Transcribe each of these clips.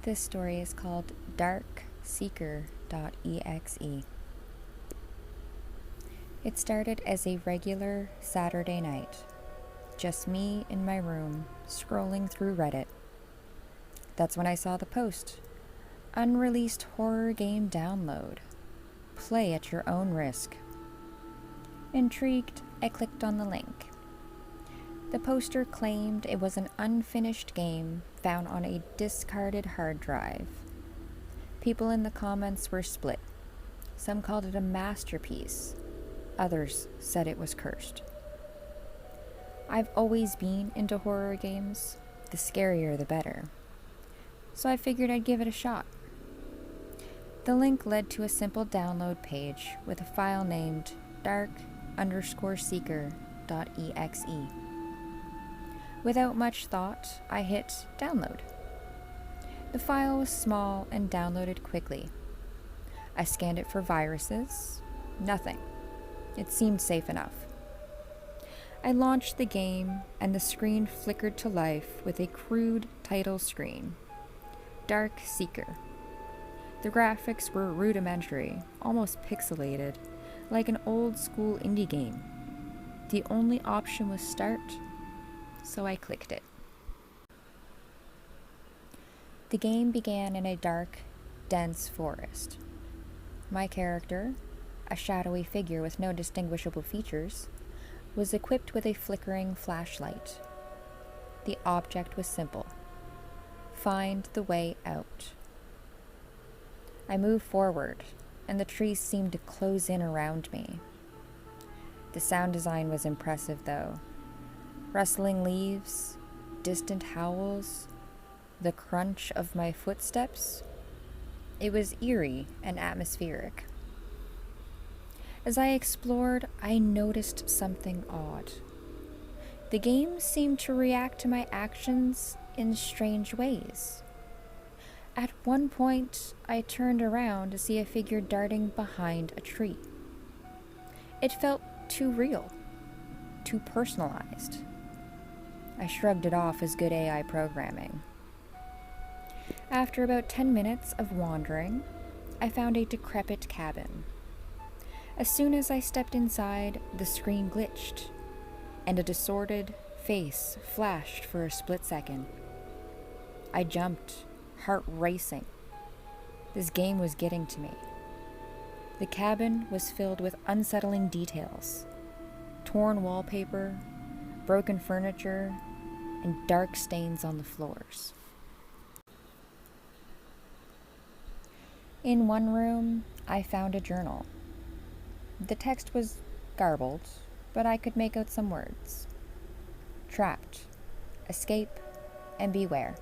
This story is called darkseeker.exe. It started as a regular Saturday night, just me in my room scrolling through Reddit. That's when I saw the post. Unreleased horror game download. Play at your own risk. Intrigued, I clicked on the link. The poster claimed it was an unfinished game found on a discarded hard drive. People in the comments were split. Some called it a masterpiece. Others said it was cursed. I've always been into horror games. The scarier the better. So I figured I'd give it a shot. The link led to a simple download page with a file named dark_seeker.exe. Without much thought, I hit download. The file was small and downloaded quickly. I scanned it for viruses. Nothing. It seemed safe enough. I launched the game, and the screen flickered to life with a crude title screen. Dark Seeker. The graphics were rudimentary, almost pixelated, like an old-school indie game. The only option was start, so I clicked it. The game began in a dark, dense forest. My character, a shadowy figure with no distinguishable features, was equipped with a flickering flashlight. The object was simple. Find the way out. I moved forward, and the trees seemed to close in around me. The sound design was impressive, though. Rustling leaves, distant howls, the crunch of my footsteps. It was eerie and atmospheric. As I explored, I noticed something odd. The game seemed to react to my actions in strange ways. At one point, I turned around to see a figure darting behind a tree. It felt too real, too personalized. I shrugged it off as good AI programming. After about 10 minutes of wandering, I found a decrepit cabin. As soon as I stepped inside, the screen glitched, and a distorted face flashed for a split second. I jumped, heart racing. This game was getting to me. The cabin was filled with unsettling details. Torn wallpaper, broken furniture, and dark stains on the floors. In one room, I found a journal. The text was garbled, but I could make out some words. Trapped, escape, and beware.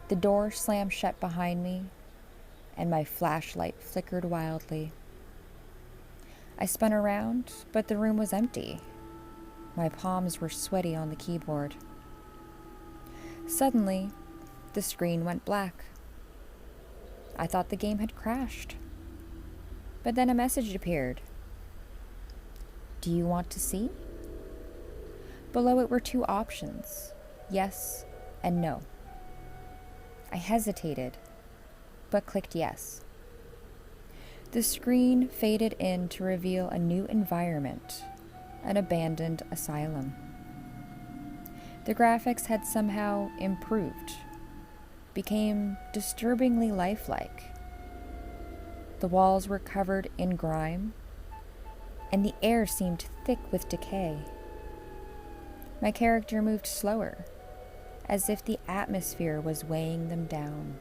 The door slammed shut behind me, and my flashlight flickered wildly. I spun around, but the room was empty. My palms were sweaty on the keyboard. Suddenly, the screen went black. I thought the game had crashed. But then a message appeared. Do you want to see? Below it were two options, yes and no. I hesitated, but clicked yes. The screen faded in to reveal a new environment, an abandoned asylum. The graphics had somehow improved, became disturbingly lifelike. The walls were covered in grime, and the air seemed thick with decay. My character moved slower, as if the atmosphere was weighing them down.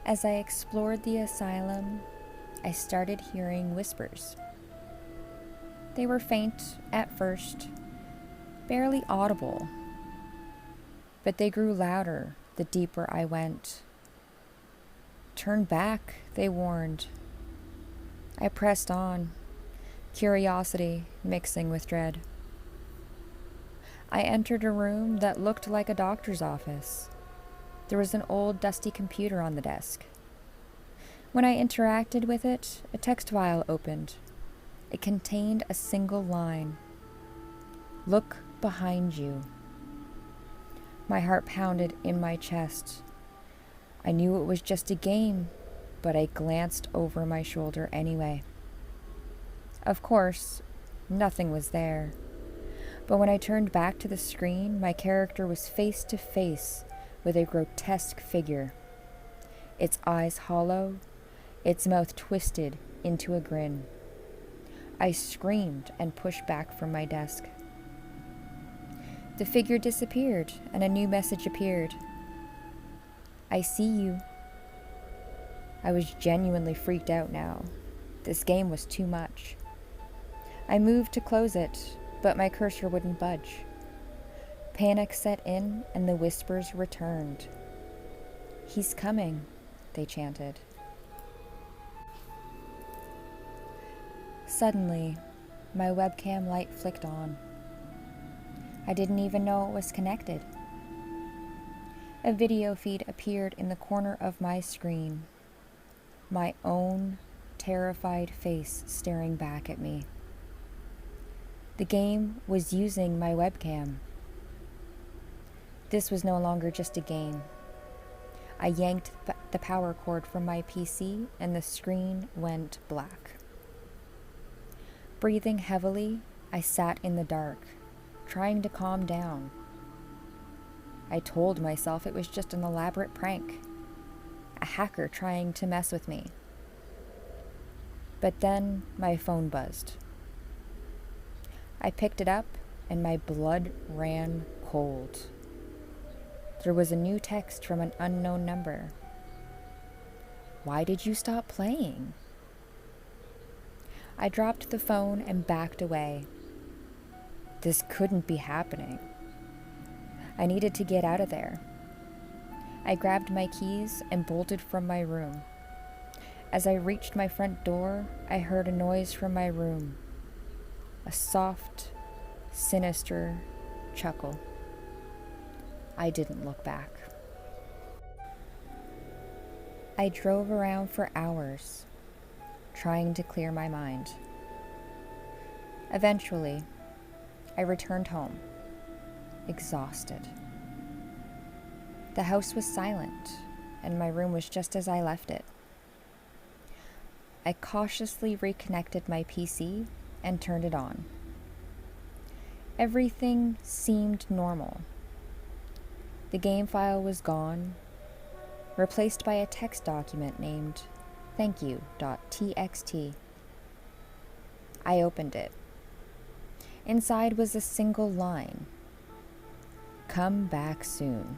As I explored the asylum, I started hearing whispers. They were faint at first, barely audible, but they grew louder the deeper I went. Turn back, they warned. I pressed on, curiosity mixing with dread. I entered a room that looked like a doctor's office. There was an old, dusty computer on the desk. When I interacted with it, a text file opened. It contained a single line. Look behind you. My heart pounded in my chest. I knew it was just a game, but I glanced over my shoulder anyway. Of course, nothing was there. But when I turned back to the screen, my character was face to face with a grotesque figure. Its eyes hollow, its mouth twisted into a grin. I screamed and pushed back from my desk. The figure disappeared, and a new message appeared. I see you. I was genuinely freaked out now. This game was too much. I moved to close it, but my cursor wouldn't budge. Panic set in, and the whispers returned. He's coming, they chanted. Suddenly, my webcam light flicked on. I didn't even know it was connected. A video feed appeared in the corner of my screen. My own terrified face staring back at me. The game was using my webcam. This was no longer just a game. I yanked the power cord from my PC and the screen went black. Breathing heavily, I sat in the dark, trying to calm down. I told myself it was just an elaborate prank, a hacker trying to mess with me. But then my phone buzzed. I picked it up and my blood ran cold. There was a new text from an unknown number. Why did you stop playing? I dropped the phone and backed away. This couldn't be happening. I needed to get out of there. I grabbed my keys and bolted from my room. As I reached my front door, I heard a noise from my room. A soft, sinister chuckle. I didn't look back. I drove around for hours, trying to clear my mind. Eventually, I returned home, exhausted. The house was silent, and my room was just as I left it. I cautiously reconnected my PC and turned it on. Everything seemed normal. The game file was gone, replaced by a text document named thankyou.txt. I opened it. Inside was a single line. Come back soon.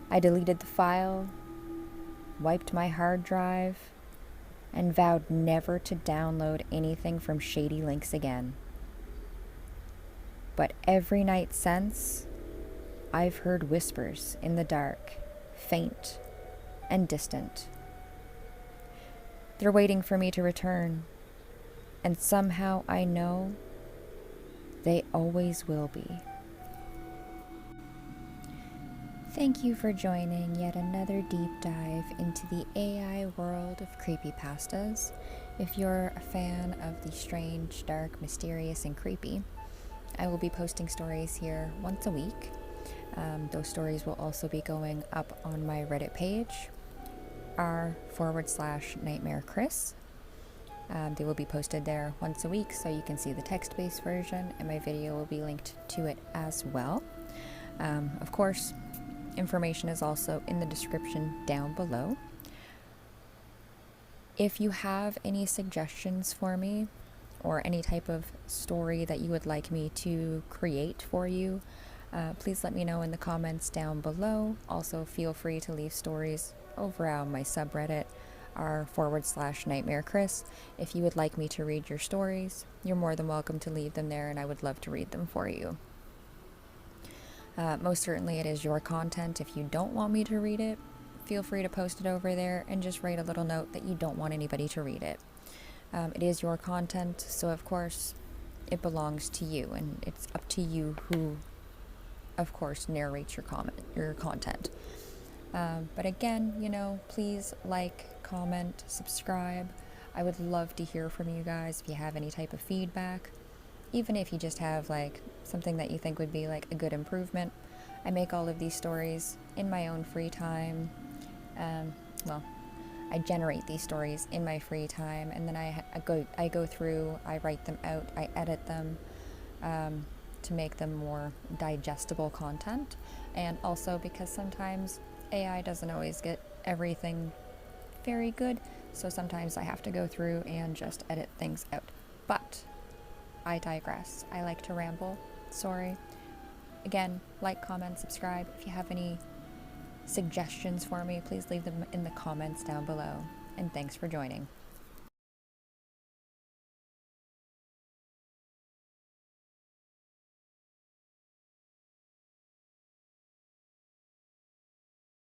I deleted the file, wiped my hard drive, and vowed never to download anything from shady links again. But every night since, I've heard whispers in the dark, faint and distant. They're waiting for me to return, and somehow I know they always will be. Thank you for joining yet another deep dive into the AI world of creepypastas. If you're a fan of the strange, dark, mysterious, and creepy, I will be posting stories here once a week. Those stories will also be going up on my Reddit page, r/NightmareKrys. They will be posted there once a week, so you can see the text-based version, and my video will be linked to it as well. Of course, information is also in the description down below. If you have any suggestions for me, or any type of story that you would like me to create for you, please let me know in the comments down below. Also, feel free to leave stories over on my subreddit, r/NightmareKrys. If you would like me to read your stories, you're more than welcome to leave them there, and I would love to read them for you. Most certainly it is your content. If you don't want me to read it, feel free to post it over there and just write a little note that you don't want anybody to read it. It is your content, so of course it belongs to you, and it's up to you who, of course, narrates your content. But again, please like, comment, subscribe. I would love to hear from you guys if you have any type of feedback. Even if you just have something that you think would be like a good improvement. I make all of these stories in my own free time. Well, I generate these stories in my free time, and then I go through, I write them out, I edit them to make them more digestible content, and also because sometimes AI doesn't always get everything very good, so sometimes I have to go through and just edit things out. But I digress. I like to ramble. Sorry. Again, like, comment, subscribe. If you have any suggestions for me, please leave them in the comments down below. And thanks for joining.